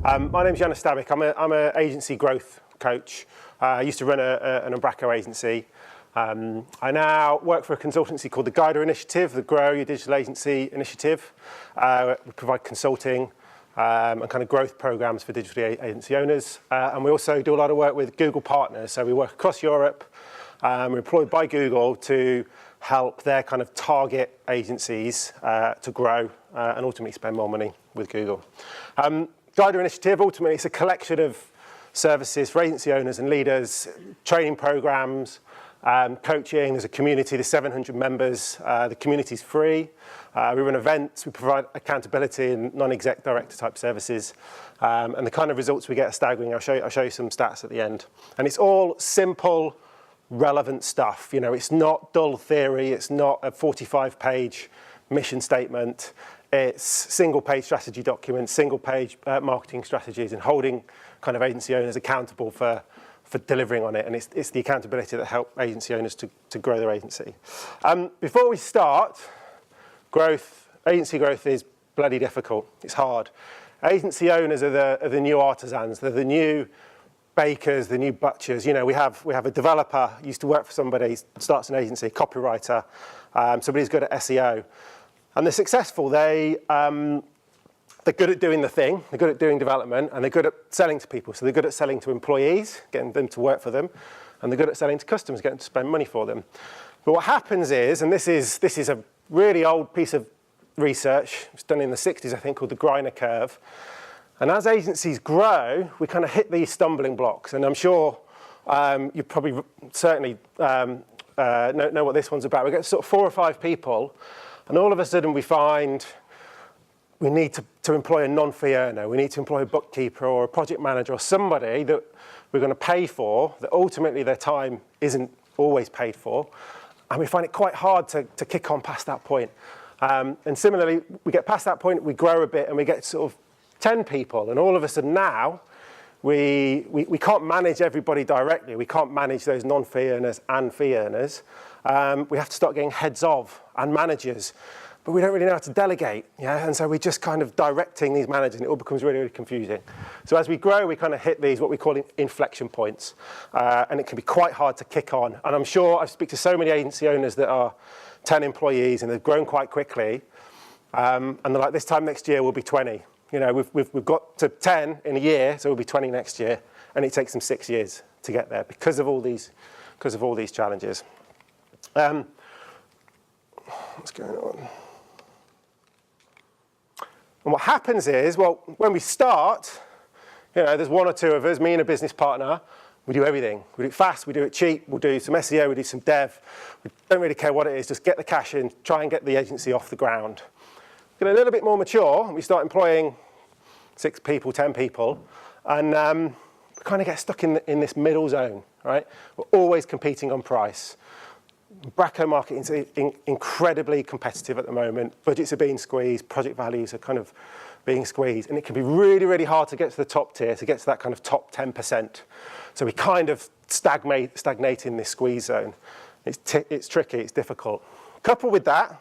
My name's Janusz Stabik. I'm an agency growth coach. I used to run an Umbraco agency. I now work for a consultancy called the Guider Initiative, the Grow Your Digital Agency Initiative. We provide consulting and kind of growth programs for digital agency owners. And we also do a lot of work with Google partners. So we work across Europe. We're employed by Google to help their kind of target agencies to grow and ultimately spend more money with Google. Guider Initiative, ultimately, it's a collection of services for agency owners and leaders, training programs, coaching. There's a community, there's 700 members. The community's free. We run events, we provide accountability and non-exec director type services. And the kind of results we get are staggering. I'll show you some stats at the end. And it's all simple, relevant stuff. You know, it's not dull theory. It's not a 45-page mission statement. It's single-page strategy documents, single-page marketing strategies, and holding kind of agency owners accountable for delivering on it. And it's the accountability that help agency owners to grow their agency. Before we start, agency growth is bloody difficult. It's hard. Agency owners are the new artisans. They're the new bakers, the new butchers. You know, we have a developer, used to work for somebody, starts an agency, copywriter, somebody who's good at SEO. And they're successful. They're good at doing the thing, they're good at doing development, and they're good at selling to people. So they're good at selling to employees, getting them to work for them, and they're good at selling to customers, getting them to spend money for them. But what happens is, and this is a really old piece of research, it's done in the 60s, I think, called the Greiner curve. And as agencies grow, we kind of hit these stumbling blocks. And I'm sure you probably certainly know what this one's about. We get sort of 4 or 5 people, and all of a sudden we find we need to employ a non-fee earner. We need to employ a bookkeeper or a project manager or somebody that we're going to pay for, that ultimately their time isn't always paid for. And we find it quite hard to kick on past that point. And similarly, we get past that point, we grow a bit, and we get sort of 10 people. And all of a sudden now, we can't manage everybody directly. We can't manage those non-fee earners and fee earners. We have to start getting heads of and managers. But we don't really know how to delegate, yeah? And so we're just kind of directing these managers, and it all becomes really, really confusing. So as we grow, we kind of hit these, what we call inflection points. And it can be quite hard to kick on. And I'm sure I speak to so many agency owners that are 10 employees, and they've grown quite quickly. And they're like, this time next year, we'll be 20. You know, we've got to 10 in a year, so we'll be 20 next year. And it takes them 6 years to get there because of all these challenges. What's going on? And what happens is, well, when we start, you know, there's 1 or 2 of us, me and a business partner. We do everything. We do it fast, we do it cheap, we'll do some SEO, we do some dev. We don't really care what it is, just get the cash in, try and get the agency off the ground. Get a little bit more mature, and we start employing 6 people, 10 people, and we kind of get stuck in this middle zone, right? We're always competing on price. Umbraco market is incredibly competitive at the moment. Budgets are being squeezed, project values are kind of being squeezed, and it can be really, really hard to get to the top tier, to get to that kind of top 10%. So we kind of stagnate in this squeeze zone. It's tricky, it's difficult. Coupled with that,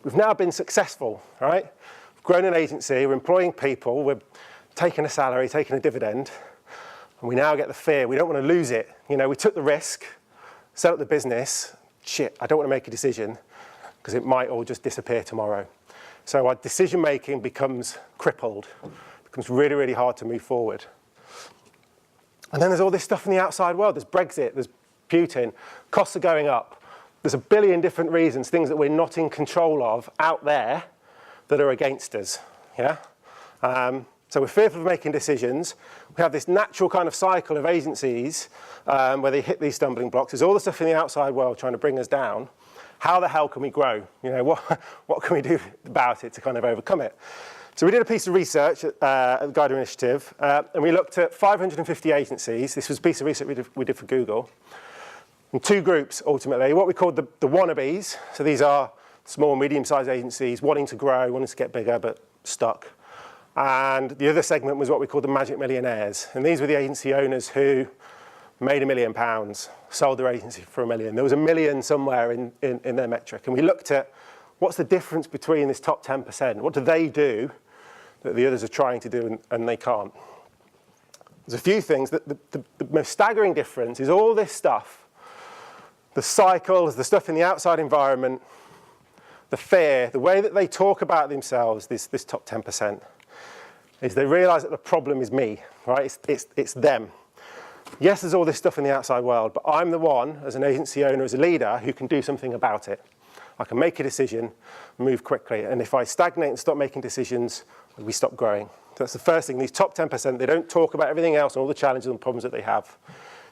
we've now been successful, right? We've grown an agency, we're employing people, we're taking a salary, taking a dividend, and we now get the fear, we don't want to lose it. You know, we took the risk, set up the business, shit, I don't want to make a decision because it might all just disappear tomorrow. So our decision making becomes crippled, becomes really, really hard to move forward. And then there's all this stuff in the outside world. There's Brexit, there's Putin, costs are going up. There's a billion different reasons, things that we're not in control of out there that are against us, yeah? So we're fearful of making decisions. We have this natural kind of cycle of agencies where they hit these stumbling blocks. There's all the stuff in the outside world trying to bring us down. How the hell can we grow? You know, what can we do about it to kind of overcome it? So we did a piece of research at the Guider Initiative, and we looked at 550 agencies. This was a piece of research we did for Google. In 2 groups, ultimately, what we called the wannabes. So these are small, medium-sized agencies wanting to grow, wanting to get bigger, but stuck. And the other segment was what we called the magic millionaires. And these were the agency owners who made £1 million, sold their agency for $1 million. There was $1 million somewhere in their metric. And we looked at what's the difference between this top 10%? What do they do that the others are trying to do and they can't. There's a few things. The most staggering difference is all this stuff, the cycles, the stuff in the outside environment, the fear, the way that they talk about themselves, this top 10%, is they realise that the problem is me, right? It's them. Yes, there's all this stuff in the outside world, but I'm the one, as an agency owner, as a leader, who can do something about it. I can make a decision, move quickly, and if I stagnate and stop making decisions, we stop growing. So that's the first thing. These top 10%, they don't talk about everything else and all the challenges and problems that they have.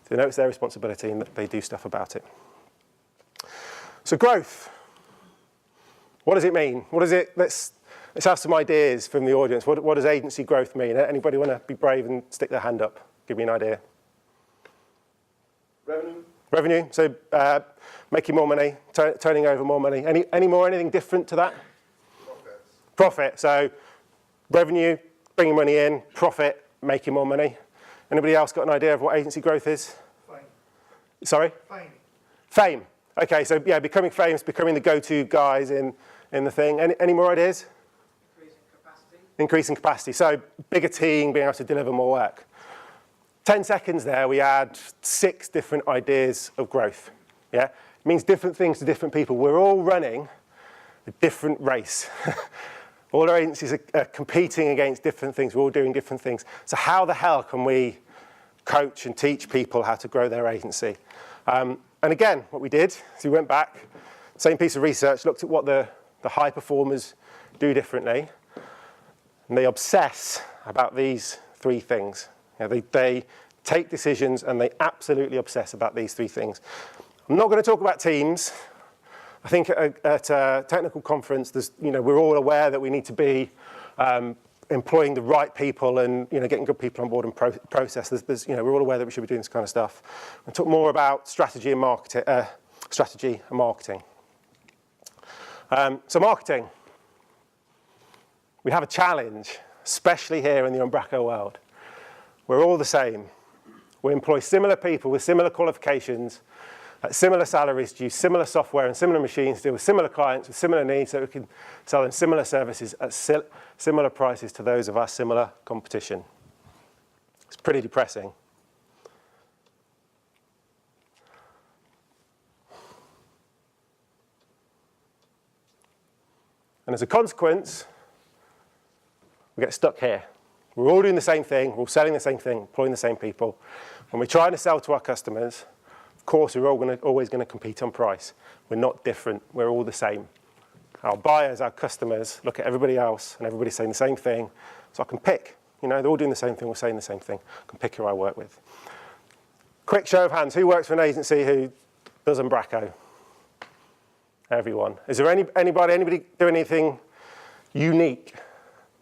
They know it's their responsibility and that they do stuff about it. So growth. What does it mean? What is it? Let's have some ideas from the audience. What does agency growth mean? Anybody want to be brave and stick their hand up? Give me an idea. Revenue. So making more money, turning over more money. Anything different to that? Profit. So revenue, bringing money in, profit, making more money. Anybody else got an idea of what agency growth is? Fame. Sorry? Fame. Okay, so yeah, becoming famous, becoming the go-to guys in the thing. Any more ideas? Increasing capacity. So bigger team, being able to deliver more work. 10 seconds there, we had 6 different ideas of growth. Yeah, it means different things to different people. We're all running a different race. All our agencies are competing against different things. We're all doing different things. So how the hell can we coach and teach people how to grow their agency? And again, what we did is we went back, same piece of research, looked at what the high performers do differently, and they obsess about these 3 things. You know, they take decisions and they absolutely obsess about these 3 things. I'm not going to talk about teams. I think at a technical conference, we're all aware that we need to be employing the right people and getting good people on board and process. We're all aware that we should be doing this kind of stuff. I'll talk more about strategy and marketing. So marketing. We have a challenge, especially here in the Umbraco world. We're all the same. We employ similar people with similar qualifications, at similar salaries, to use similar software and similar machines, to deal with similar clients with similar needs, so we can sell them similar services at similar prices to those of our similar competition. It's pretty depressing. And as a consequence, we get stuck here. We're all doing the same thing, we're all selling the same thing, employing the same people. When we're trying to sell to our customers, of course, we're always going to compete on price. We're not different. We're all the same. Our buyers, our customers, look at everybody else, and everybody's saying the same thing. So I can pick. They're all doing the same thing. We're saying the same thing. I can pick who I work with. Quick show of hands. Who works for an agency who does Umbraco? Everyone. Is there anybody do anything unique?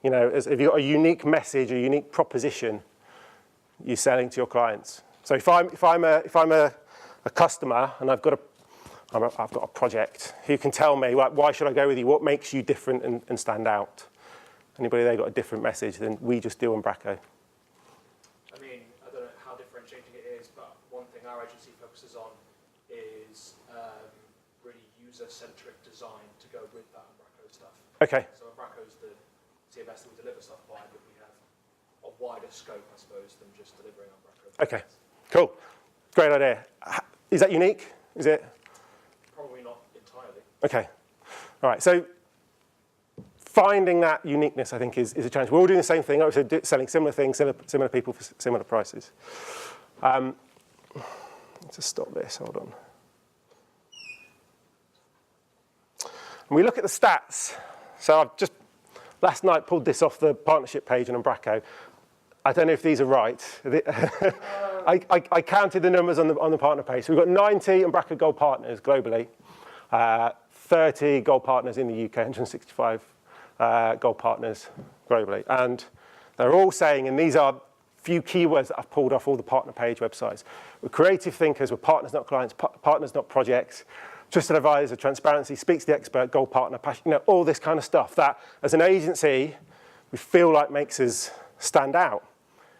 Have you got a unique message, a unique proposition you're selling to your clients? So if I'm a customer and I've got a project, who can tell me why should I go with you? What makes you different and stand out? Anybody there got a different message than we just do Umbraco? I mean, I don't know how differentiating it is, but one thing our agency focuses on is really user-centric design to go with that Umbraco stuff. Okay. So Umbraco's the CMS that we deliver stuff by, but we have a wider scope, I suppose, than just delivering Umbraco. Okay, cool. Great idea. Is that unique? Is it? Probably not entirely. Okay. All right, so finding that uniqueness, I think, is a challenge. We're all doing the same thing, obviously selling similar things, similar people for similar prices. Let's just stop this, hold on. And we look at the stats. So I've just, last night, pulled this off the partnership page on Umbraco. I don't know if these are right. I counted the numbers on the partner page. So we've got 90 Umbraco Gold partners globally, 30 Gold partners in the UK, 165 Gold partners globally. And they're all saying, and these are few keywords that I've pulled off all the partner page websites. We're creative thinkers, we're partners, not clients, partners, not projects. Trusted advisor, transparency, speaks to the expert, Gold partner, passion, all this kind of stuff that, as an agency, we feel like makes us stand out.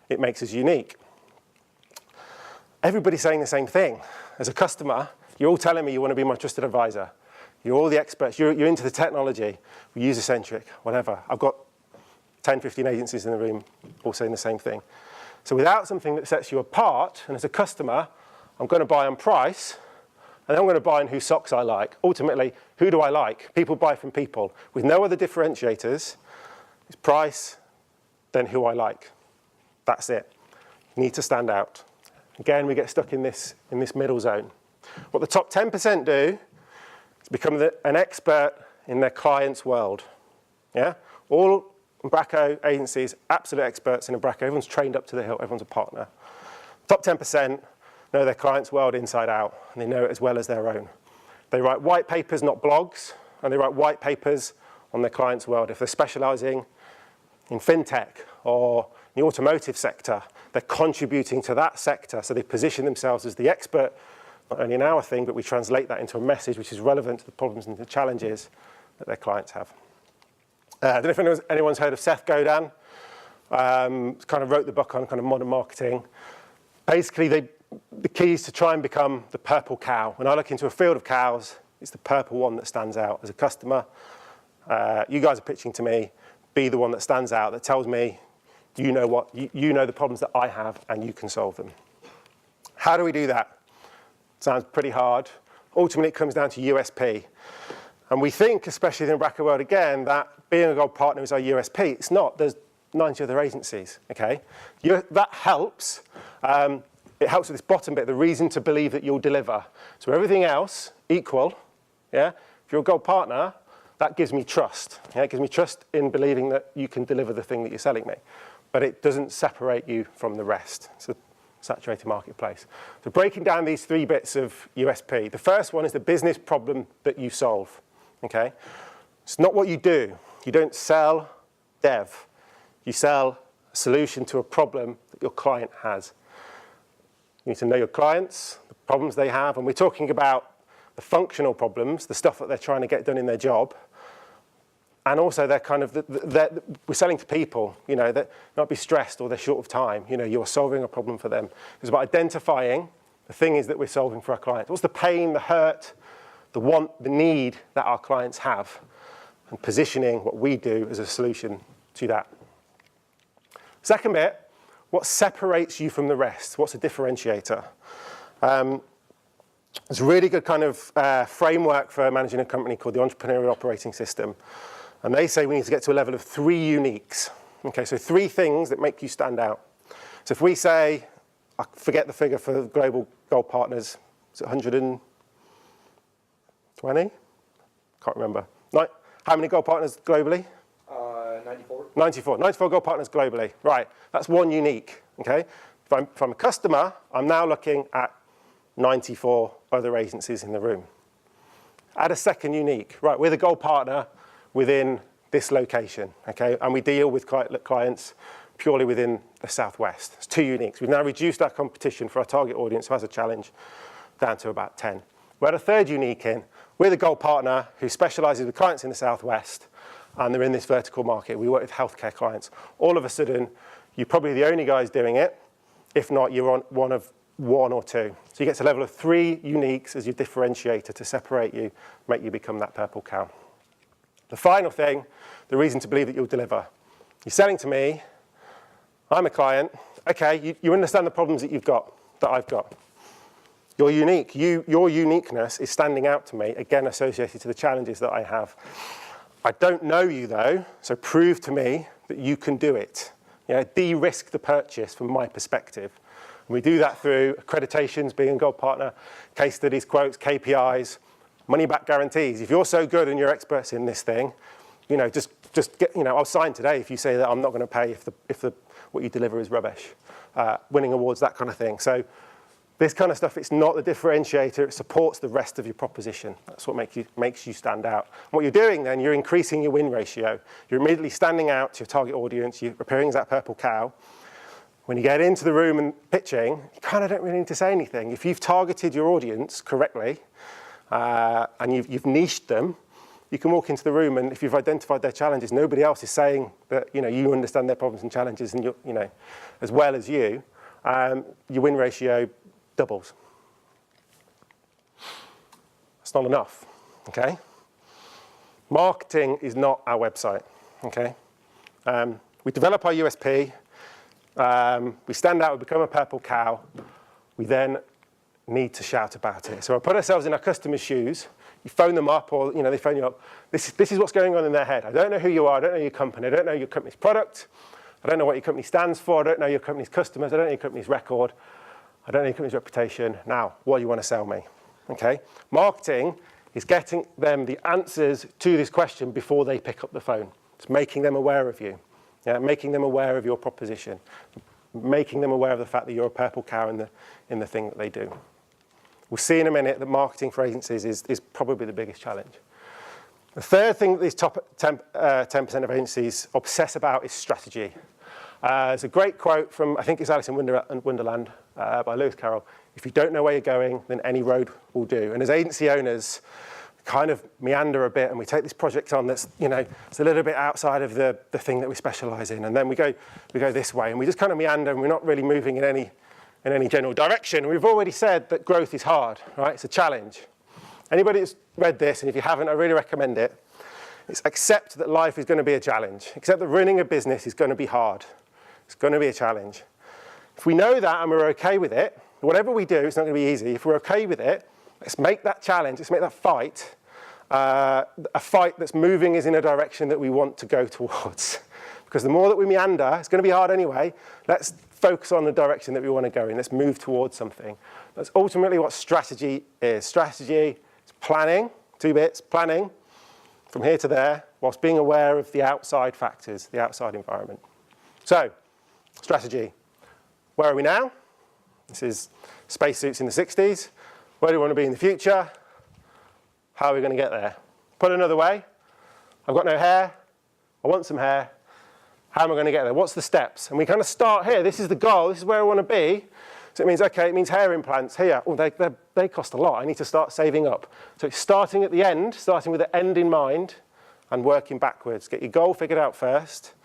It makes us unique. Everybody's saying the same thing. As a customer, you're all telling me you want to be my trusted advisor. You're all the experts. You're into the technology. We're user-centric, whatever. I've got 10, 15 agencies in the room all saying the same thing. So without something that sets you apart, and as a customer, I'm going to buy on price, and then I'm going to buy on whose socks I like. Ultimately, who do I like? People buy from people. With no other differentiators, it's price, then who I like. That's it. You need to stand out. Again, we get stuck in this middle zone. What the top 10% do is become an expert in their client's world. Yeah? All Umbraco agencies, absolute experts in Umbraco. Everyone's trained up to the hilt. Everyone's a partner. Top 10% know their client's world inside out, and they know it as well as their own. They write white papers, not blogs, and they write white papers on their client's world. If they're specializing in fintech or the automotive sector, they're contributing to that sector, so they position themselves as the expert, not only in our thing, but we translate that into a message which is relevant to the problems and the challenges that their clients have. I don't know if anyone's heard of Seth Godin. Kind of wrote the book on kind of modern marketing. Basically, the key is to try and become the purple cow. When I look into a field of cows, it's the purple one that stands out. As a customer, you guys are pitching to me, be the one that stands out, that tells me you know the problems that I have and you can solve them. How do we do that? Sounds pretty hard. Ultimately, it comes down to USP. And we think, especially in the Umbraco world again, that being a gold partner is our USP. It's not. There's 90 other agencies, okay? That helps. It helps with this bottom bit, the reason to believe that you'll deliver. So everything else equal, yeah? If you're a gold partner, that gives me trust. Yeah? It gives me trust in believing that you can deliver the thing that you're selling me. But it doesn't separate you from the rest. It's a saturated marketplace. So breaking down these three bits of USP. The first one is the business problem that you solve, okay? It's not what you do. You don't sell dev. You sell a solution to a problem that your client has. You need to know your clients, the problems they have, and we're talking about the functional problems, the stuff that they're trying to get done in their job, and also they're kind of we're selling to people, you know, that not be stressed or they're short of time. You know, you're solving a problem for them. It's about identifying the thing is that we're solving for our clients. What's the pain, the hurt, the want, the need that our clients have, and positioning what we do as a solution to that. Second bit, what separates you from the rest? What's a differentiator? There's a really good kind of framework for managing a company called the Entrepreneurial Operating System. And they say we need to get to a level of 3 uniques. Okay, so 3 things that make you stand out. So if we say, I forget the figure for global gold partners, is it 120? Can't remember. How many gold partners globally? 94 gold partners globally. Right, that's 1 unique, okay? If I'm a customer, I'm now looking at 94 other agencies in the room. Add a second unique. Right, we're the gold partner within this location, okay? And we deal with clients purely within the Southwest. It's 2 uniques. We've now reduced our competition for our target audience who has a challenge down to about 10. We had a third unique in. We're the gold partner who specializes with clients in the Southwest, and they're in this vertical market. We work with healthcare clients. All of a sudden, you're probably the only guys doing it. If not, you're on one of 1 or 2. So you get to a level of 3 uniques as your differentiator to separate you, make you become that purple cow. The final thing, the reason to believe that you'll deliver. You're selling to me, I'm a client. Okay, you understand the problems that you've got, that I've got. You're unique. Your uniqueness is standing out to me, again, associated to the challenges that I have. I don't know you, though, so prove to me that you can do it. De-risk the purchase from my perspective. And we do that through accreditations, being a gold partner, case studies, quotes, KPIs, money-back guarantees. If you're so good and you're experts in this thing, you know, just get, you know, I'll sign today if you say that I'm not going to pay if what you deliver is rubbish. Winning awards, that kind of thing. So this kind of stuff, it's not the differentiator. It supports the rest of your proposition. That's what makes you stand out. And what you're doing then, you're increasing your win ratio. You're immediately standing out to your target audience. You're appearing as that purple cow. When you get into the room and pitching, you kind of don't really need to say anything. If you've targeted your audience correctly and you've niched them, you can walk into the room, and if you've identified their challenges, nobody else is saying that you understand their problems and challenges, and as well as you, your win ratio doubles. It's not enough, okay? Marketing is not our website, okay? we develop our USP, we stand out, we become a purple cow, we then need to shout about it. So we put ourselves in our customers' shoes, you phone them up, or they phone you up. This is what's going on in their head. I don't know who you are, I don't know your company, I don't know your company's product, I don't know what your company stands for, I don't know your company's customers, I don't know your company's record, I don't know your company's reputation. Now, what do you want to sell me? Okay? Marketing is getting them the answers to this question before they pick up the phone. It's making them aware of you, making them aware of your proposition, making them aware of the fact that you're a purple cow in the thing that they do. We'll see in a minute that marketing for agencies is probably the biggest challenge. The third thing that these top 10% of agencies obsess about is strategy. There's a great quote from, I think it's Alice in Wonderland by Lewis Carroll. If you don't know where you're going, then any road will do. And as agency owners, kind of meander a bit, and we take this project on that's, it's a little bit outside of the thing that we specialize in. And then we go this way, and we just kind of meander, and we're not really moving in any general direction. We've already said that growth is hard, right? It's a challenge. Anybody that's read this, and if you haven't, I really recommend it. It's accept that life is going to be a challenge. Accept that running a business is going to be hard. It's going to be a challenge. If we know that and we're okay with it, whatever we do, it's not going to be easy. If we're okay with it, let's make that challenge, let's make that fight a fight that's moving us in a direction that we want to go towards. Because the more that we meander, it's going to be hard anyway, let's focus on the direction that we want to go in. Let's move towards something. That's ultimately what strategy is. Strategy is planning, 2 bits, planning from here to there, whilst being aware of the outside factors, the outside environment. So, strategy. Where are we now? This is spacesuits in the 60s. Where do we want to be in the future? How are we going to get there? Put another way, I've got no hair, I want some hair. How am I going to get there? What's the steps? And we kind of start here. This is the goal. This is where I want to be. So it means, okay, it means hair implants here. Oh, they cost a lot. I need to start saving up. So it's starting at the end, starting with the end in mind and working backwards. Get your goal figured out first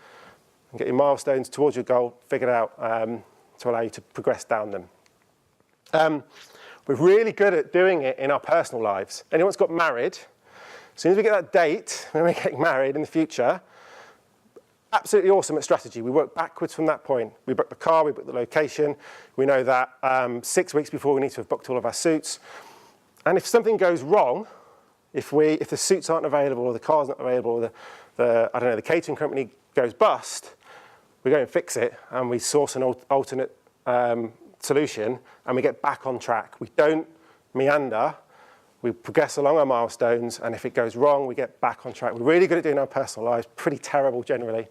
and get your milestones towards your goal figured out to allow you to progress down them. We're really good at doing it in our personal lives. Anyone's got married, as soon as we get that date when we're getting married in the future, absolutely awesome at strategy. We work backwards from that point. We book the car, we book the location. We know that 6 weeks before we need to have booked all of our suits. And if something goes wrong, if the suits aren't available or the car's not available or the catering company goes bust, we go and fix it and we source an alternate solution and we get back on track. We don't meander. We progress along our milestones, and if it goes wrong, we get back on track. We're really good at doing our personal lives, pretty terrible generally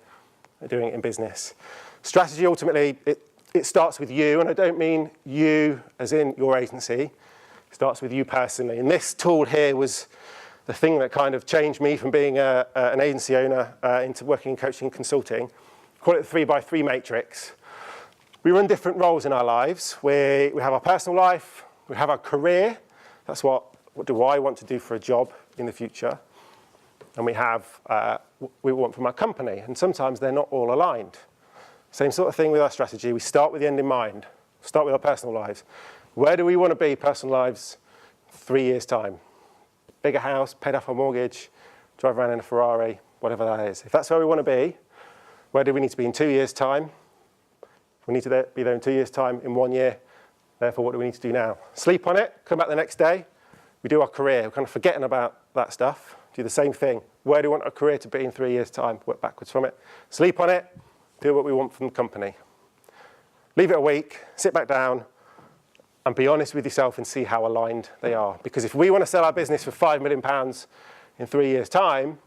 at doing it in business. Strategy, ultimately, it starts with you, and I don't mean you as in your agency. It starts with you personally. And this tool here was the thing that kind of changed me from being an agency owner into working in coaching and consulting. Call it the 3x3 matrix. We run different roles in our lives. We have our personal life, we have our career. That's what do I want to do for a job in the future? And we have what we want from our company. And sometimes they're not all aligned. Same sort of thing with our strategy. We start with the end in mind. Start with our personal lives. Where do we want to be, personal lives, 3 years' time? Bigger house, paid off our mortgage, drive around in a Ferrari, whatever that is. If that's where we want to be, where do we need to be in 2 years' time? We need to be there in 2 years' time, in 1 year. Therefore, what do we need to do now? Sleep on it, come back the next day. We do our career. We're kind of forgetting about that stuff. Do the same thing. Where do we want our career to be in 3 years' time? Work backwards from it. Sleep on it, do what we want from the company. Leave it a week, sit back down, and be honest with yourself and see how aligned they are. Because if we want to sell our business for £5 million in 3 years' time,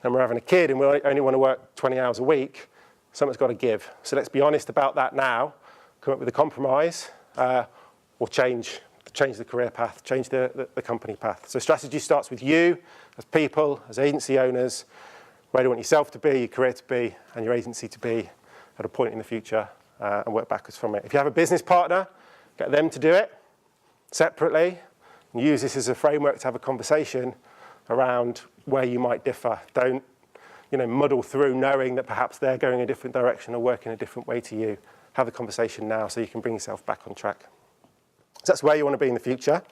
and we're having a kid and we only want to work 20 hours a week, something's got to give. So let's be honest about that now, come up with a compromise, or change the career path, change the company path. So strategy starts with you as people, as agency owners. Where do you want yourself to be, your career to be, and your agency to be at a point in the future, and work backwards from it. If you have a business partner, get them to do it separately, and use this as a framework to have a conversation around where you might differ. Don't muddle through knowing that perhaps they're going a different direction or working a different way to you. Have the conversation now so you can bring yourself back on track. So that's where you want to be in the future.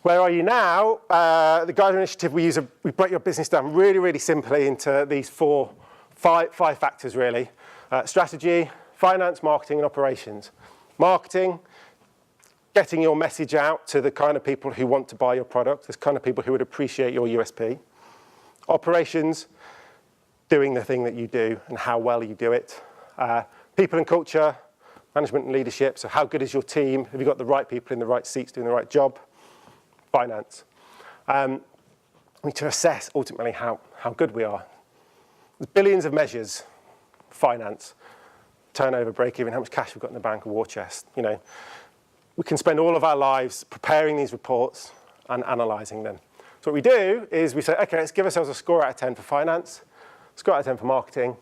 Where are you now? The Guide initiative, we break your business down really, really simply into these four five factors really. Strategy, finance, marketing, and operations. Marketing, getting your message out to the kind of people who want to buy your product, the kind of people who would appreciate your USP. Operations, doing the thing that you do and how well you do it. People and culture, management and leadership, so how good is your team? Have you got the right people in the right seats doing the right job? Finance. We need to assess ultimately how good we are. There's billions of measures. Finance, turnover, break-even, how much cash we've got in the bank, a war chest. You know, we can spend all of our lives preparing these reports and analysing them. So what we do is we say, okay, let's give ourselves a score out of 10 for finance, score out of 10 for marketing,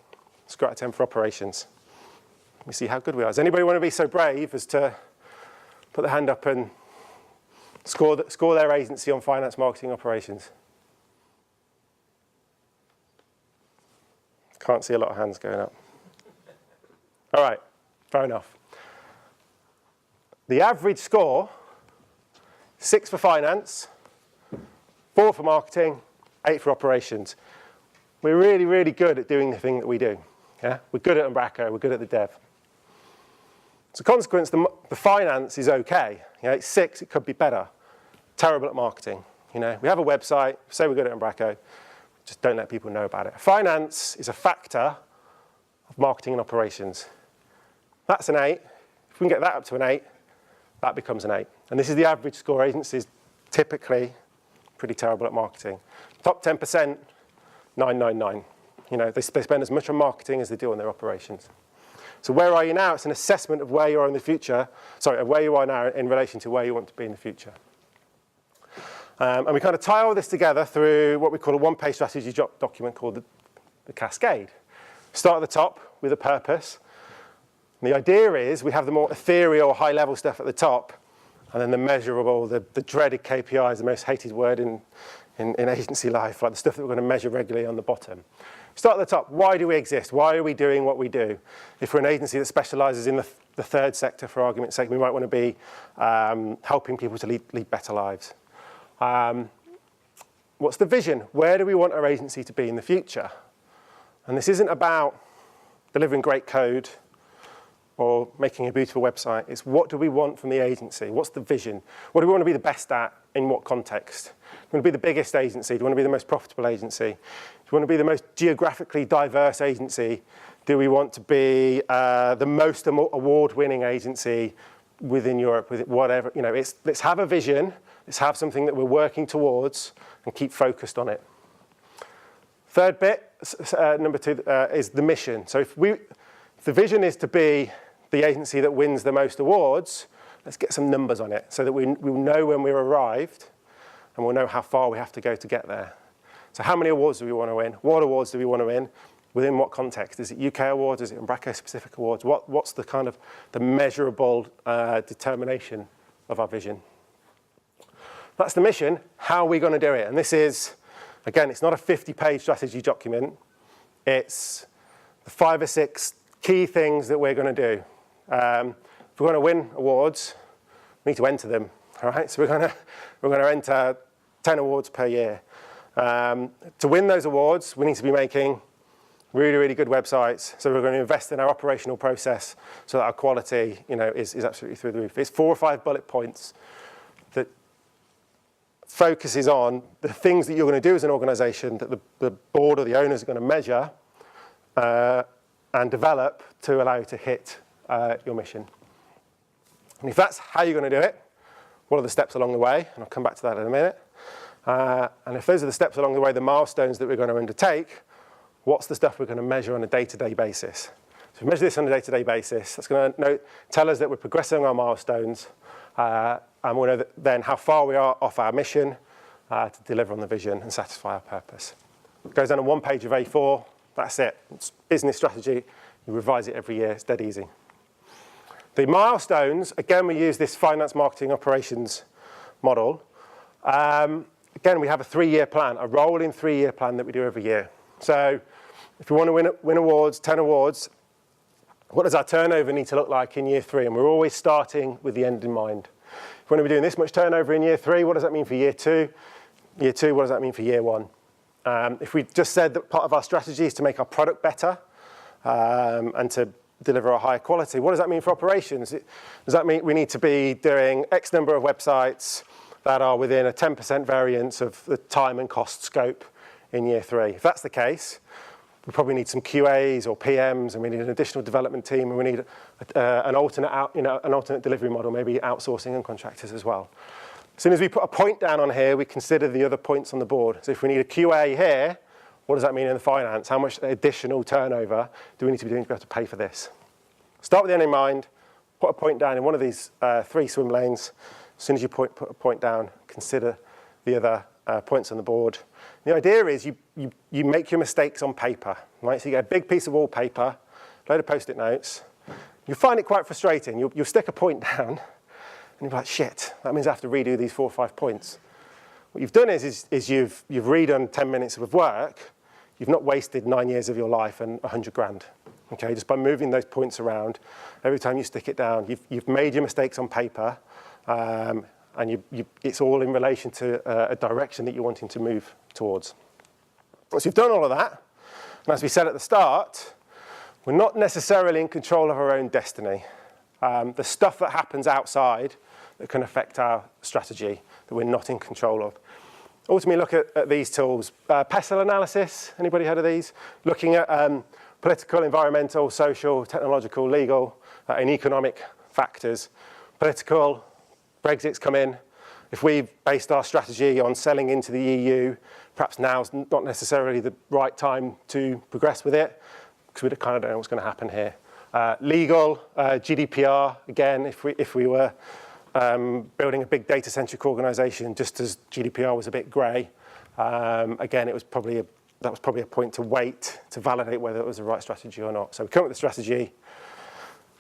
score out of 10 for operations. We see how good we are. Does anybody want to be so brave as to put their hand up and score their agency on finance, marketing, operations? Can't see a lot of hands going up. All right, fair enough. The average score, 6 for finance, 4 for marketing, 8 for operations. We're really, really good at doing the thing that we do. Yeah? We're good at Umbraco, we're good at the dev. As a consequence, the finance is okay. You know, it's 6, it could be better. Terrible at marketing. You know, we have a website, say we're good at Umbraco, just don't let people know about it. Finance is a factor of marketing and operations. That's an 8. If we can get that up to an 8, that becomes an 8. And this is the average score. Agencies typically pretty terrible at marketing. Top 10%, 999. You know, they spend as much on marketing as they do on their operations. So where are you now? It's an assessment of where you are in the future. Sorry, of where you are now in relation to where you want to be in the future. And we kind of tie all this together through what we call a one-page strategy document called the Cascade. Start at the top with a purpose. And the idea is we have the more ethereal, high-level stuff at the top, and then the measurable, the dreaded KPIs, the most hated word in agency life, like the stuff that we're going to measure regularly on the bottom. Start at the top. Why do we exist? Why are we doing what we do? If we're an agency that specialises in the third sector, for argument's sake, we might want to be helping people to lead better lives. What's the vision? Where do we want our agency to be in the future? And this isn't about delivering great code or making a beautiful website. It's what do we want from the agency? What's the vision? What do we want to be the best at? In what context? Do we want to be the biggest agency? Do we want to be the most profitable agency? Do we want to be the most geographically diverse agency? Do we want to be the most award-winning agency within Europe, with whatever? You know, let's have a vision. Let's have something that we're working towards and keep focused on it. Third bit, number 2, is the mission. So if the vision is to be the agency that wins the most awards, let's get some numbers on it so that we'll know when we've arrived and we'll know how far we have to go to get there. So how many awards do we want to win? What awards do we want to win? Within what context? Is it UK awards? Is it Umbraco-specific awards? What's the kind of the measurable determination of our vision? That's the mission. How are we going to do it? And this is, again, it's not a 50-page strategy document. It's the 5 or 6 key things that we're going to do. If we're going to win awards, we need to enter them. All right, so we're going to enter 10 awards per year. To win those awards, we need to be making really, really good websites. So we're going to invest in our operational process so that our quality, you know, is absolutely through the roof. It's 4 or 5 bullet points that focuses on the things that you're going to do as an organisation that the board or the owners are going to measure and develop to allow you to hit your mission. And if that's how you're going to do it, what are the steps along the way? And I'll come back to that in a minute. And if those are the steps along the way, the milestones that we're going to undertake, what's the stuff we're going to measure on a day-to-day basis? So if we measure this on a day-to-day basis, that's going to tell us that we're progressing our milestones, and we'll know then how far we are off our mission to deliver on the vision and satisfy our purpose. It goes down on 1 page of A4. That's it. It's business strategy. You revise it every year. It's dead easy. The milestones, again, we use this finance, marketing, operations model. Again, we have a 3-year plan, a rolling 3-year plan that we do every year. So if we want to win awards, 10 awards, what does our turnover need to look like in year 3? And we're always starting with the end in mind. If we want to be doing this much turnover in year 3, what does that mean for year 2? Year 2, what does that mean for year 1? If we just said that part of our strategy is to make our product better and to deliver a higher quality, what does that mean for operations? Does that mean we need to be doing X number of websites that are within a 10% variance of the time and cost scope in year 3? If that's the case, we probably need some QAs or PMs, and we need an additional development team, and we need an alternate delivery model, maybe outsourcing and contractors as well. As soon as we put a point down on here, we consider the other points on the board. So if we need a QA here, what does that mean in the finance? How much additional turnover do we need to be doing to be able to pay for this? Start with the end in mind, put a point down in one of these 3 swim lanes. As soon as you put a point down, consider the other points on the board. The idea is you make your mistakes on paper, right? So you get a big piece of wallpaper, load of Post-it notes. You find it quite frustrating. You'll stick a point down, and you're like, shit, that means I have to redo these 4 or 5 points. What you've done is you've redone 10 minutes of work. You've not wasted 9 years of your life and 100 grand. Okay, just by moving those points around, every time you stick it down, you've made your mistakes on paper, and it's all in relation to a direction that you're wanting to move towards. Once you've done all of that, and as we said at the start, we're not necessarily in control of our own destiny. The stuff that happens outside that can affect our strategy that we're not in control of. Ultimately, look at these tools. PESTLE analysis, anybody heard of these? Looking at political, environmental, social, technological, legal, and economic factors. Political, Brexit's come in. If we've based our strategy on selling into the EU, perhaps now's not necessarily the right time to progress with it, because we kind of don't know what's going to happen here. Legal, GDPR, again, if we were building a big data-centric organisation, just as GDPR was a bit grey, again, that was probably a point to wait to validate whether it was the right strategy or not. So we come up with a strategy,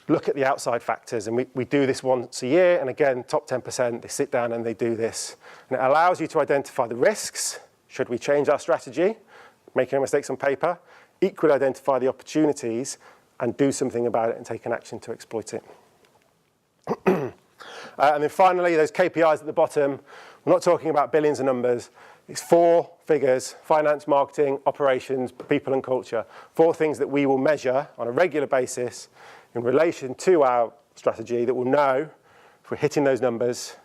look at the outside factors, and we do this once a year, and again, top 10%, they sit down and they do this. And it allows you to identify the risks, should we change our strategy, making mistakes on paper, equally identify the opportunities, and do something about it and take an action to exploit it. And then finally, those KPIs at the bottom, we're not talking about billions of numbers. It's 4 figures: finance, marketing, operations, people and culture. 4 things that we will measure on a regular basis in relation to our strategy that will know if we're hitting those numbers,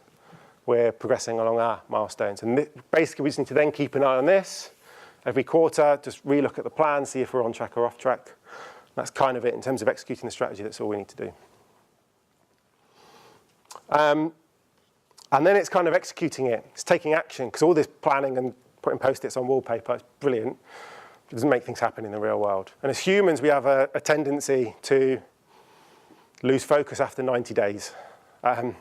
we're progressing along our milestones. And basically, we just need to then keep an eye on this. Every quarter, just relook at the plan, see if we're on track or off track. That's kind of it in terms of executing the strategy. That's all we need to do. And then it's kind of executing it. It's taking action, because all this planning and putting Post-its on wallpaper is brilliant. It doesn't make things happen in the real world. And as humans, we have a tendency to lose focus after 90 days. I'm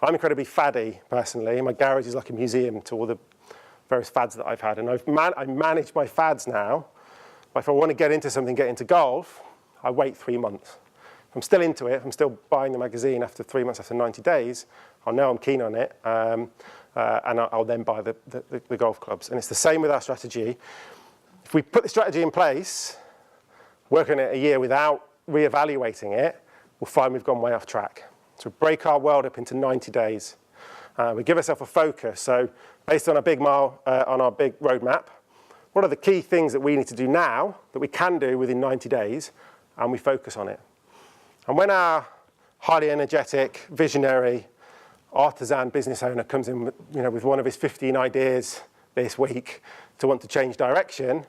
incredibly faddy, personally. My garage is like a museum to all the various fads that I've had. And I manage my fads now. But if I want to get into something, get into golf, I wait 3 months. If I'm still into it, if I'm still buying the magazine after 3 months, after 90 days, I'll know I'm keen on it, and I'll then buy the golf clubs. And it's the same with our strategy. If we put the strategy in place, work on it a year without reevaluating it, we'll find we've gone way off track. So we break our world up into 90 days. We give ourselves a focus. So based on a big on our big roadmap, what are the key things that we need to do now that we can do within 90 days, and we focus on it. And when our highly energetic, visionary, artisan business owner comes in with one of his 15 ideas this week to want to change direction,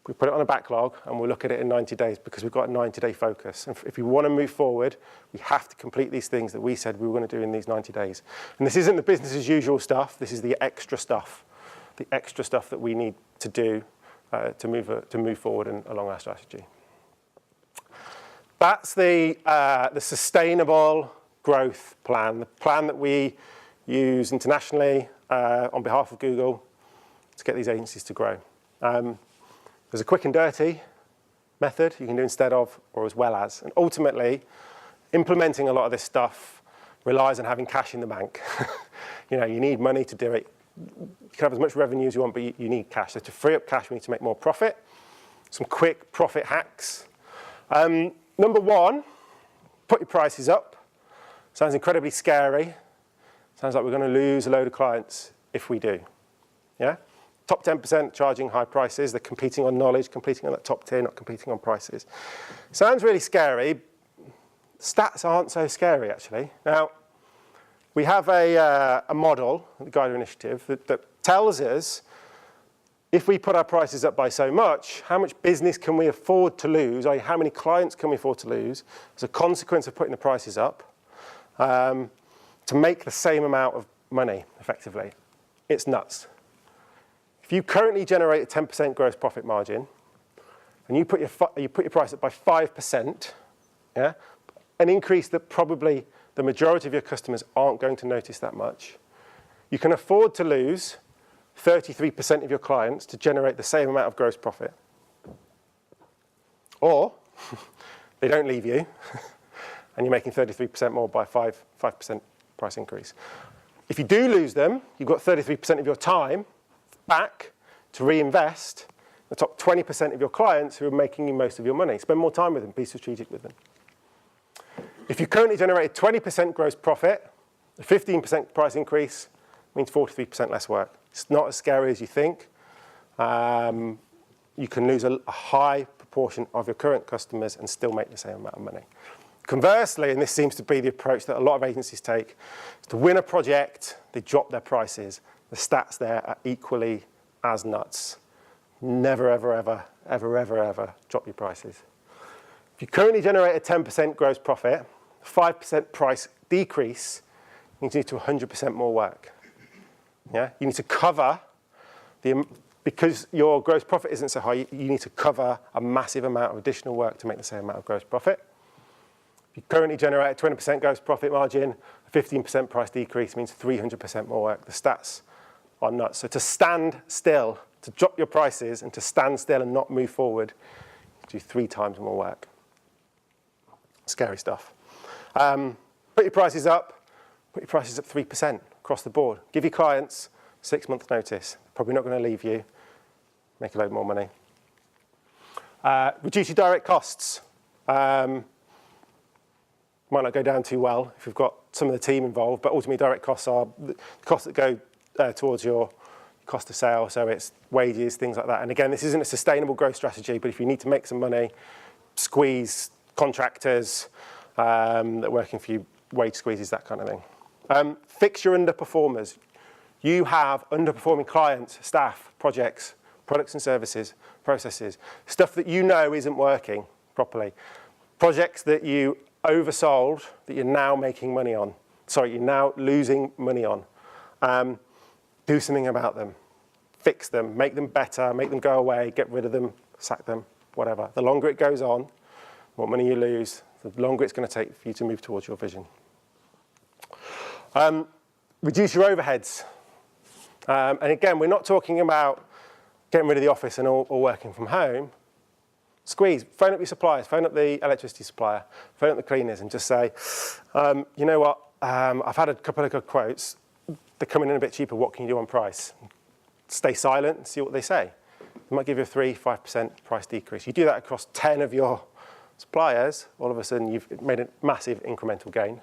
we put it on a backlog and we'll look at it in 90 days because we've got a 90-day focus. And if we want to move forward, we have to complete these things that we said we were going to do in these 90 days. And this isn't the business as usual stuff. This is the extra stuff that we need to do to move forward and along our strategy. That's the sustainable growth plan, the plan that we use internationally on behalf of Google to get these agencies to grow. There's a quick and dirty method you can do instead of or as well as. And ultimately, implementing a lot of this stuff relies on having cash in the bank. You need money to do it. You can have as much revenue as you want, but you need cash. So to free up cash, we need to make more profit. Some quick profit hacks. Number 1, put your prices up. Sounds incredibly scary. Sounds like we're going to lose a load of clients if we do. Yeah? top 10% charging high prices. They're competing on knowledge, competing on that top tier, not competing on prices. Sounds really scary. Stats aren't so scary, actually. Now, we have a model, the Guider Initiative, that tells us if we put our prices up by so much, how much business can we afford to lose, i.e. how many clients can we afford to lose as a consequence of putting the prices up to make the same amount of money, effectively. It's nuts. If you currently generate a 10% gross profit margin, and you put your price up by 5%, yeah, an increase that probably the majority of your customers aren't going to notice that much, you can afford to lose 33% of your clients to generate the same amount of gross profit. Or they don't leave you, and you're making 33% more by 5% price increase. If you do lose them, you've got 33% of your time back to reinvest the top 20% of your clients who are making you most of your money. Spend more time with them, be strategic with them. If you currently generate a 20% gross profit, a 15% price increase means 43% less work. It's not as scary as you think. You can lose a high proportion of your current customers and still make the same amount of money. Conversely, and this seems to be the approach that a lot of agencies take, is to win a project, they drop their prices. The stats there are equally as nuts. Never, ever, ever, ever, ever, ever drop your prices. If you currently generate a 10% gross profit, 5% price decrease means you need to do 100% more work. Yeah? You need to cover, because your gross profit isn't so high, you need to cover a massive amount of additional work to make the same amount of gross profit. If you currently generate a 20% gross profit margin, a 15% price decrease means 300% more work. The stats are nuts. So to stand still, to drop your prices and to stand still and not move forward, you do 3 times more work. Scary stuff. Put your prices up 3% across the board. Give your clients 6 months notice. Probably not going to leave you. Make a load more money. Reduce your direct costs. Might not go down too well if you've got some of the team involved, but ultimately direct costs are the costs that go towards your cost of sale, so it's wages, things like that. And again, this isn't a sustainable growth strategy, but if you need to make some money, squeeze contractors that are working for you, wage squeezes, that kind of thing. Fix your underperformers. You have underperforming clients, staff, projects, products and services, processes, stuff that you know isn't working properly, projects that you oversold that you're now making money on. Sorry, you're now losing money on. Do something about them. Fix them. Make them better. Make them go away. Get rid of them. Sack them. Whatever. The longer it goes on, the more money you lose, the longer it's going to take for you to move towards your vision. Reduce your overheads. And again, we're not talking about getting rid of the office and all working from home. Squeeze, phone up your suppliers, phone up the electricity supplier, phone up the cleaners and just say, you know what, I've had a couple of good quotes. They're coming in a bit cheaper. What can you do on price? Stay silent and see what they say. They might give you a 3-5% price decrease. You do that across 10 of your suppliers, all of a sudden you've made a massive incremental gain.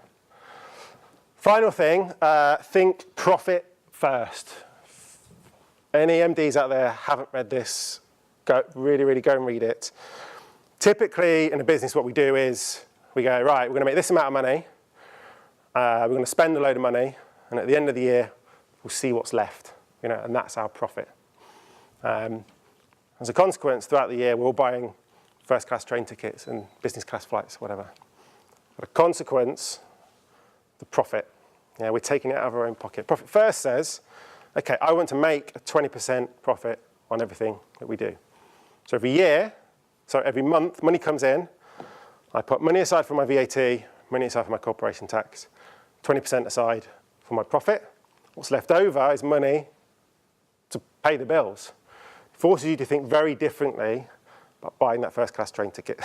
Final thing, think profit first. Any MDs out there haven't read this, really go and read it. Typically in a business what we do is we go, right, we're going to make this amount of money, we're going to spend a load of money, and at the end of the year we'll see what's left, and that's our profit. As a consequence, throughout the year we're all buying first class train tickets and business class flights, whatever. But a consequence, the profit. We're taking it out of our own pocket. Profit first says, okay, I want to make a 20% profit on everything that we do. So every month, money comes in, I put money aside for my VAT, money aside for my corporation tax, 20% aside for my profit. What's left over is money to pay the bills. It forces you to think very differently about buying that first class train ticket.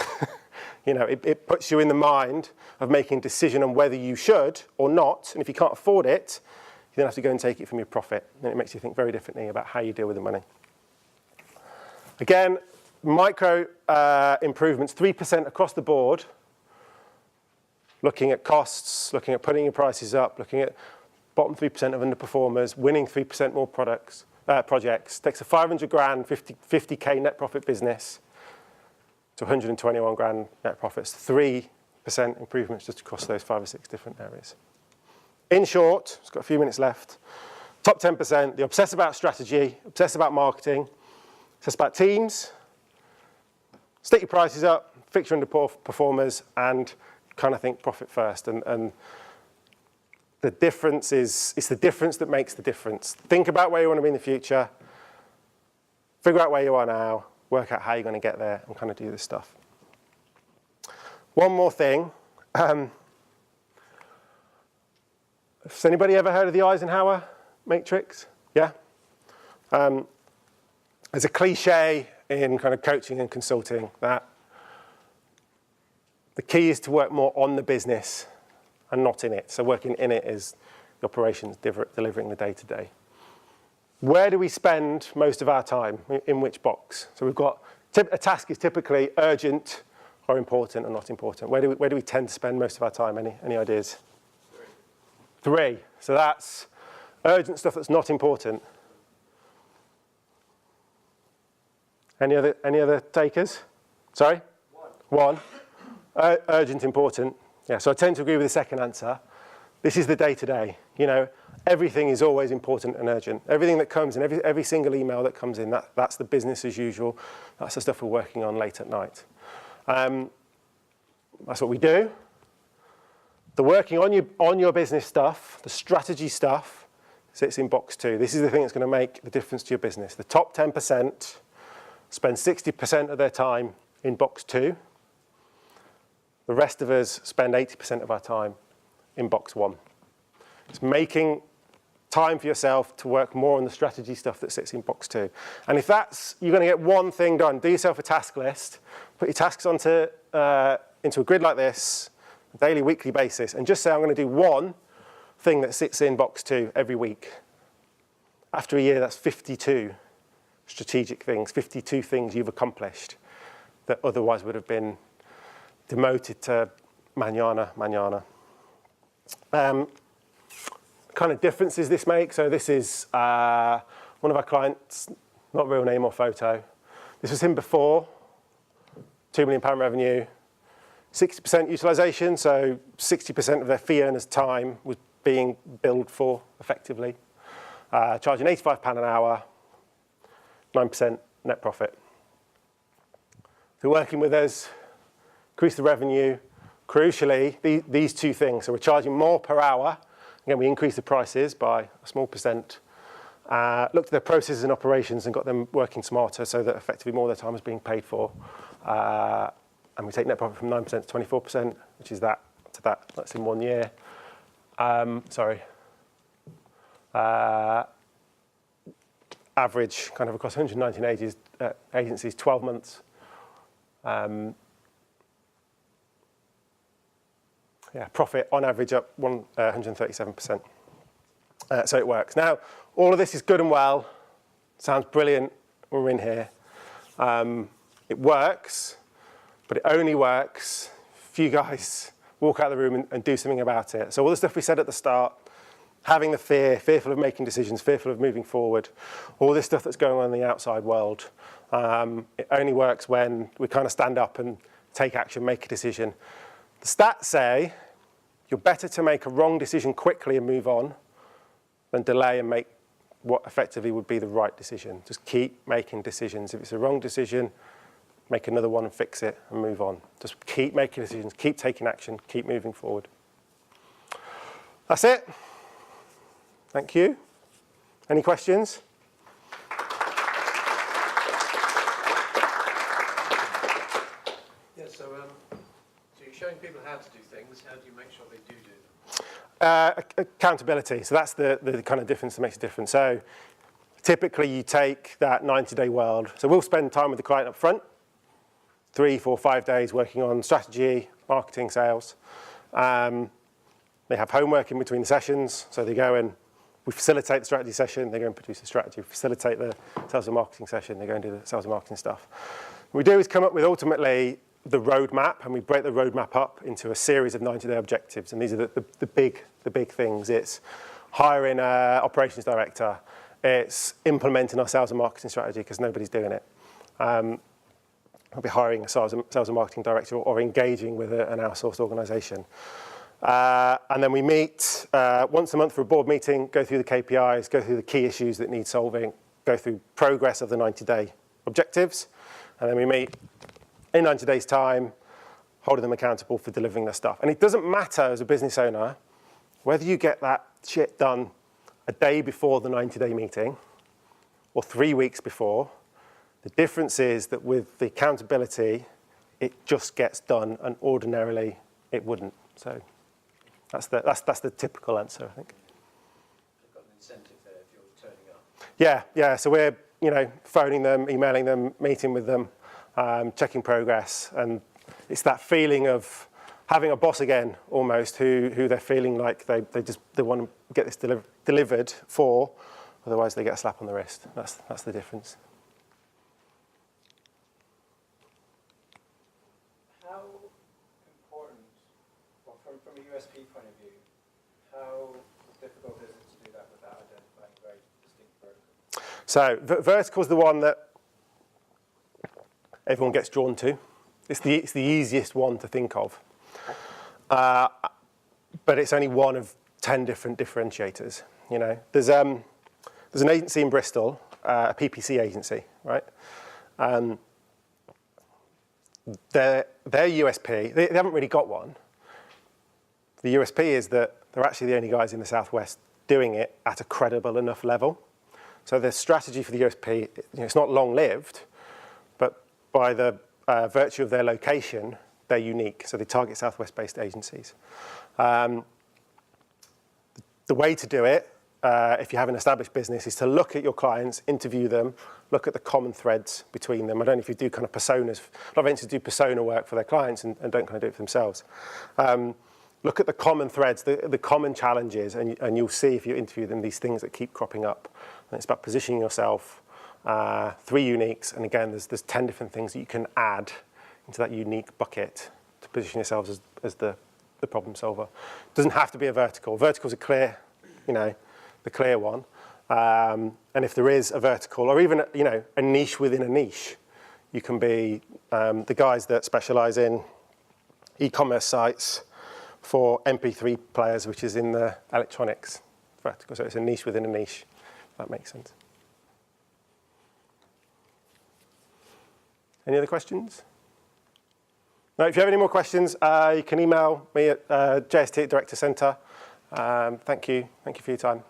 It puts you in the mind of making a decision on whether you should or not, and if you can't afford it, you then have to go and take it from your profit. And it makes you think very differently about how you deal with the money. Again, micro improvements, 3% across the board, looking at costs, looking at putting your prices up, looking at bottom 3% of underperformers, winning 3% more products, projects. Takes a 500 grand, 50K net profit business to 121 grand net profits. 3% improvements just across those 5 or 6 different areas. In short, it's got a few minutes left. Top 10%, they obsess about strategy, obsess about marketing, obsess about teams, stick your prices up, fix your underperformers, and kind of think profit first. And the difference is, it's the difference that makes the difference. Think about where you want to be in the future, figure out where you are now, work out how you're going to get there, and kind of do this stuff. One more thing. Has anybody ever heard of the Eisenhower matrix? Yeah? There's a cliche in kind of coaching and consulting that the key is to work more on the business and not in it. So working in it is the operations, delivering the day-to-day. Where do we spend most of our time? In which box? So we've got, a task is typically urgent or important or not important. Where do we tend to spend most of our time? Any ideas? 3. So that's urgent stuff that's not important. Any other takers? Sorry? 1. Urgent, important. Yeah, so I tend to agree with the second answer. This is the day-to-day. You know, everything is always important and urgent. Everything that comes in, every single email that comes in, that's the business as usual. That's the stuff we're working on late at night. That's what we do. The working on your business stuff, the strategy stuff, sits in box 2. This is the thing that's going to make the difference to your business. The top 10% spend 60% of their time in box 2. The rest of us spend 80% of our time in box 1. It's making time for yourself to work more on the strategy stuff that sits in box 2. And if that's, you're going to get one thing done, do yourself a task list, put your tasks into a grid like this, daily, weekly basis, and just say, I'm going to do one thing that sits in box 2 every week. After a year, that's 52 strategic things, 52 things you've accomplished that otherwise would have been demoted to mañana. Kind of differences this makes. So this is one of our clients, not real name or photo. This was him before, £2 million revenue, 60% utilization, so 60% of their fee earners' time was being billed for effectively, charging £85 an hour, 9% net profit. So working with us, increase the revenue. Crucially, these 2 things. So we're charging more per hour. Again, we increased the prices by a small percent. Looked at their processes and operations and got them working smarter so that effectively more of their time is being paid for. And we take net profit from 9% to 24%, which is that to that. That's in 1 year. Average kind of across 119 agencies, 12 months. Profit on average up 137%. So it works. Now, all of this is good and well. Sounds brilliant when we're in here. It works, but it only works if you guys walk out of the room and do something about it. So all the stuff we said at the start, having the fearful of making decisions, fearful of moving forward, all this stuff that's going on in the outside world, it only works when we kind of stand up and take action, make a decision. The stats say you're better to make a wrong decision quickly and move on than delay and make what effectively would be the right decision. Just keep making decisions. If it's a wrong decision, make another one and fix it and move on. Just keep making decisions, keep taking action, keep moving forward. That's it. Thank you. Any questions? Yeah, so you're showing people how to do things. How do you make sure they do them? Accountability. So that's the kind of difference that makes a difference. So typically you take that 90-day world. So we'll spend time with the client up front, 3, 4, 5 days working on strategy, marketing, sales. They have homework in between the sessions. So they go and we facilitate the strategy session. They go and produce the strategy. We facilitate the sales and marketing session. They go and do the sales and marketing stuff. What we do is come up with ultimately the roadmap, and we break the roadmap up into a series of 90-day objectives. And these are the big things. It's hiring an operations director. It's implementing our sales and marketing strategy because nobody's doing it. I'll be hiring a sales and marketing director or engaging with an outsourced organisation. And then we meet once a month for a board meeting, go through the KPIs, go through the key issues that need solving, go through progress of the 90-day objectives, and then we meet in 90 days' time, holding them accountable for delivering their stuff. And it doesn't matter as a business owner whether you get that shit done a day before the 90-day meeting or 3 weeks before. The difference is that with the accountability, it just gets done, and ordinarily it wouldn't. So that's the typical answer, I think. You've got an incentive there if you're turning up. Yeah. So we're phoning them, emailing them, meeting with them, checking progress, and it's that feeling of having a boss again, almost, who they're feeling like they want to get this delivered for, otherwise they get a slap on the wrist. That's the difference. How important, well, from a USP point of view, how difficult is it to do that without identifying very distinct verticals? So vertical is the one that everyone gets drawn to. It's the easiest one to think of. But it's only one of 10 different differentiators. There's an agency in Bristol, a PPC agency, right? Their USP, they haven't really got one. The USP is that they're actually the only guys in the Southwest doing it at a credible enough level. So the strategy for the USP, it's not long-lived, but by the virtue of their location, they're unique. So they target Southwest-based agencies. The way to do it, if you have an established business, is to look at your clients, interview them, look at the common threads between them. I don't know if you do kind of personas. A lot of agencies do persona work for their clients and don't kind of do it for themselves. Look at the common threads, the common challenges, and you'll see if you interview them, these things that keep cropping up. And it's about positioning yourself, 3 uniques, and again, there's 10 different things that you can add into that unique bucket to position yourselves as the problem solver. It doesn't have to be a vertical. Verticals are clear, the clear one. And if there is a vertical, or even a niche within a niche, you can be the guys that specialize in e-commerce sites for MP3 players, which is in the electronics vertical. So it's a niche within a niche, if that makes sense. Any other questions? No, if you have any more questions, you can email me at JST at Director Centre. Thank you for your time.